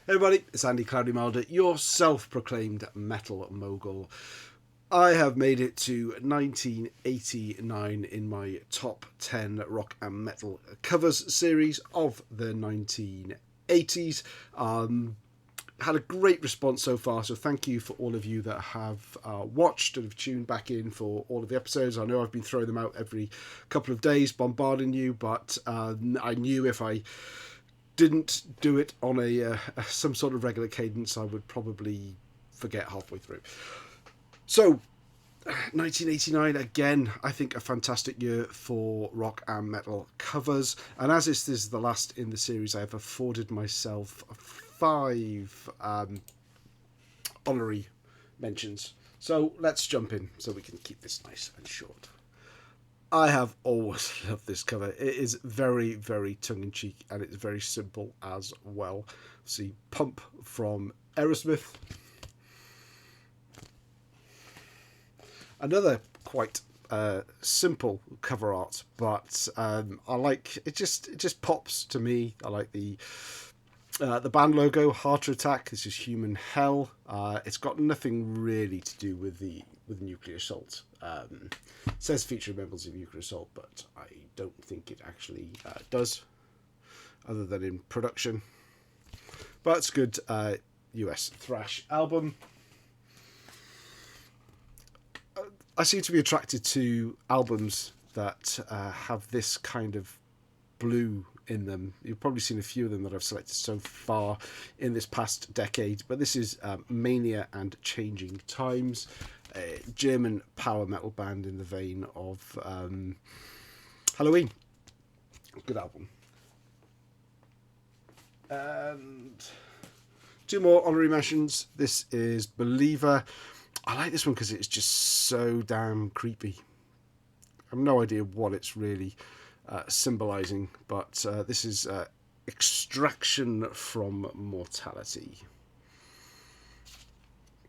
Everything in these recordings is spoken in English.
Hey everybody, it's Andy Cloudy Milder, your self-proclaimed metal mogul. I have made it to 1989 in my top 10 rock and metal covers series of the 1980s. Had a great response so far, so thank you for all of you that have watched and have tuned back in for all of the episodes. I know I've been throwing them out every couple of days, bombarding you, but I knew if I didn't do it on a some sort of regular cadence, I would probably forget halfway through. So, 1989 again, I think a fantastic year for rock and metal covers. And as this is the last in the series, I have afforded myself 5 honorary mentions. So let's jump in so we can keep this nice and short. I have always loved this cover. It is very, very tongue-in-cheek and it's very simple as well. See, Pump from Aerosmith. Another quite simple cover art, but I like it. Just pops to me. I like the band logo, Heart Attack. This is Human Hell. It's got nothing really to do with nuclear assault. It says featuring members of nuclear assault, but I don't think it actually does, other than in production. But it's a good US thrash album. I seem to be attracted to albums that have this kind of blue in them. You've probably seen a few of them that I've selected so far in this past decade, but this is Mania and Changing Times, a German power metal band in the vein of Halloween. Good album. And 2 more honorary mentions. This is Believer. I like this one because it's just so damn creepy. I have no idea what it's really symbolizing, but this is Extraction from Mortality.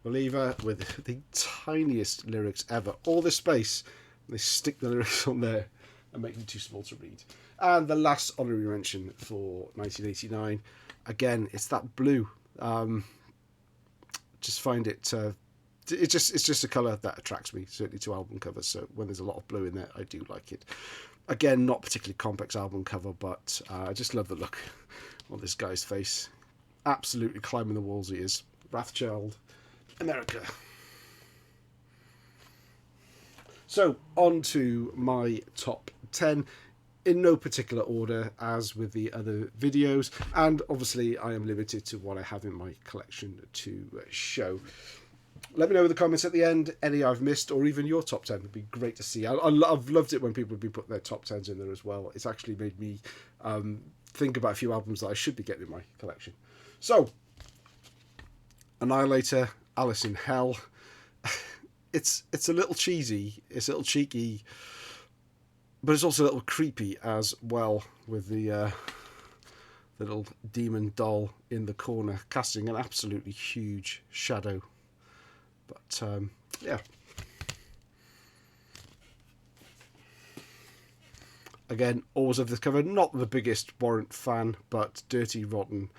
Believer, with the tiniest lyrics ever. All this space, they stick the lyrics on there and make them too small to read. And the last honorary mention for 1989, again, it's that blue. Just find it. It's just a colour that attracts me, certainly to album covers. So when there's a lot of blue in there, I do like it. Again, not particularly complex album cover, but I just love the look on this guy's face. Absolutely climbing the walls he is. Wrathchild, America. So, on to my top 10. In no particular order, as with the other videos. And obviously, I am limited to what I have in my collection to show. Let me know in the comments at the end any I've missed, or even your top 10. Would be great to see. I've loved it when people have been putting their top 10s in there as well. It's actually made me think about a few albums that I should be getting in my collection. So, Annihilator, Alice in Hell. It's a little cheesy. It's a little cheeky, but it's also a little creepy as well, with the little demon doll in the corner casting an absolutely huge shadow. But yeah, again, always have this cover. Not the biggest Warrant fan, but Dirty, Rotten,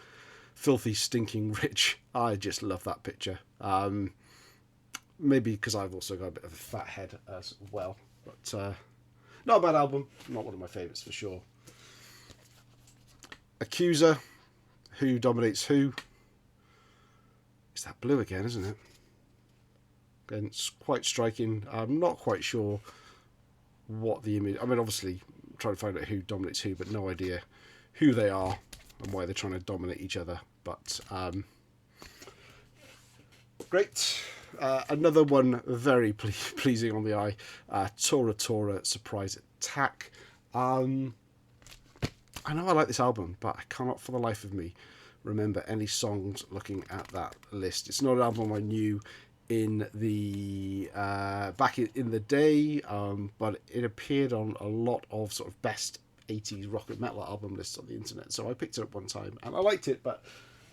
Filthy, Stinking Rich. I just love that picture. Maybe because I've also got a bit of a fat head as well. But not a bad album. Not one of my favourites for sure. Accuser, Who Dominates Who. It's that blue again, isn't it? Again, it's quite striking. I'm not quite sure what the image... I mean, obviously, I'm trying to find out who dominates who, but no idea who they are and why they're trying to dominate each other. But great. Another one very pleasing on the eye. Tora Tora, Surprise Attack. I know I like this album, but I cannot for the life of me remember any songs looking at that list. It's not an album I knew in the back in the day, but it appeared on a lot of sort of best 80s rock and metal album lists on the internet, so I picked it up one time and I liked it, but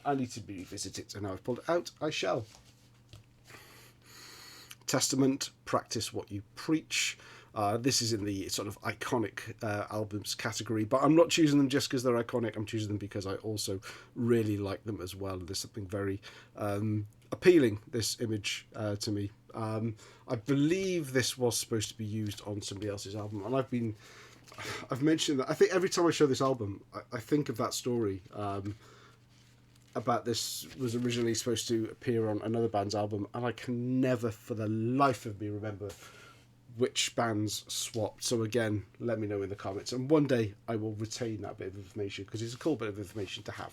I need to revisit it, and now I've pulled it out, I shall. Testament, Practice What You Preach. This is in the sort of iconic albums category, but I'm not choosing them just because they're iconic. I'm choosing them because I also really like them as well. There's something very appealing, this image, to me. I believe this was supposed to be used on somebody else's album, and I've mentioned that. I think every time I show this album, I think of that story. About this was originally supposed to appear on another band's album, and I can never for the life of me remember which bands swapped. So again, let me know in the comments, and one day I will retain that bit of information because it's a cool bit of information to have.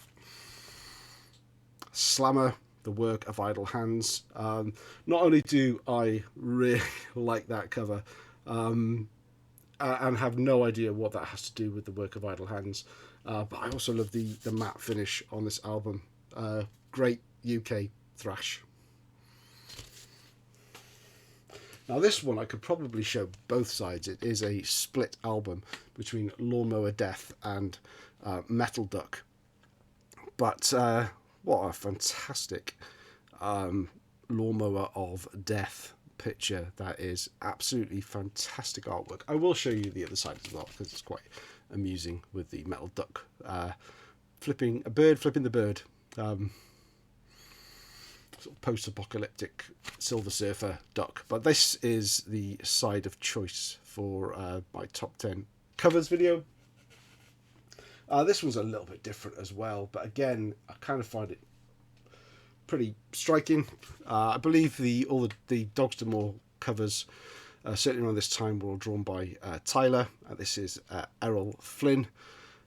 Slammer, the work of idle hands. Not only do I really like that cover, and have no idea what that has to do with the work of idle hands, but I also love the matte finish on this album. Great UK thrash. Now this one I could probably show both sides. It is a split album between Lawnmower Death and Metal Duck. But what a fantastic Lawnmower of Death picture that is. Absolutely fantastic artwork. I will show you the other side as well because it's quite amusing with the Metal Duck flipping the bird. Sort of post-apocalyptic Silver Surfer duck, but this is the side of choice for my top 10 covers video. This one's a little bit different as well, but again I kind of find it pretty striking. I believe all the Dogs D'Amour covers certainly around this time were all drawn by Tyler. This is Errol Flynn.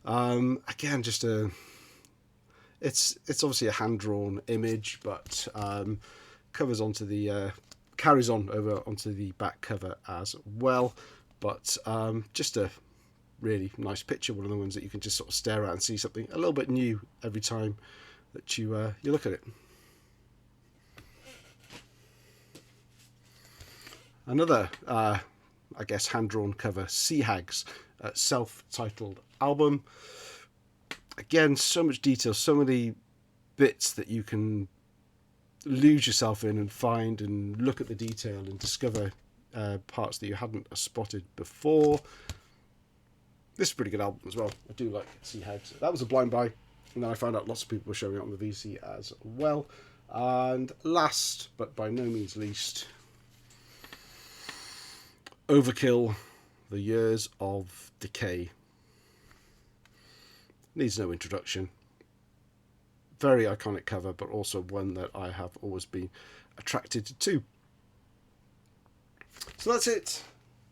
Again, just it's obviously a hand-drawn image, but carries on over onto the back cover as well. But just a really nice picture, one of the ones that you can just sort of stare at and see something a little bit new every time that you look at it. Another, I guess, hand-drawn cover, Sea Hags, self-titled album. Again, so much detail, so many bits that you can lose yourself in and find and look at the detail and discover parts that you hadn't spotted before. This is a pretty good album as well. I do like Sea Hags. That was a blind buy, and then I found out lots of people were showing it on the VC as well. And last, but by no means least, Overkill, The Years of Decay. Needs no introduction. Very iconic cover, but also one that I have always been attracted to. So that's it.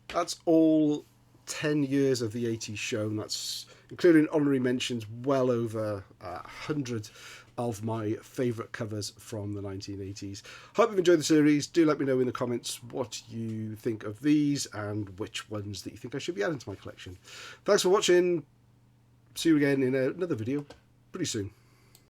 That's all 10 years of the 80s show, and that's including honorary mentions, well over 100 of my favourite covers from the 1980s. Hope you've enjoyed the series. Do let me know in the comments what you think of these and which ones that you think I should be adding to my collection. Thanks for watching. See you again in another video pretty soon.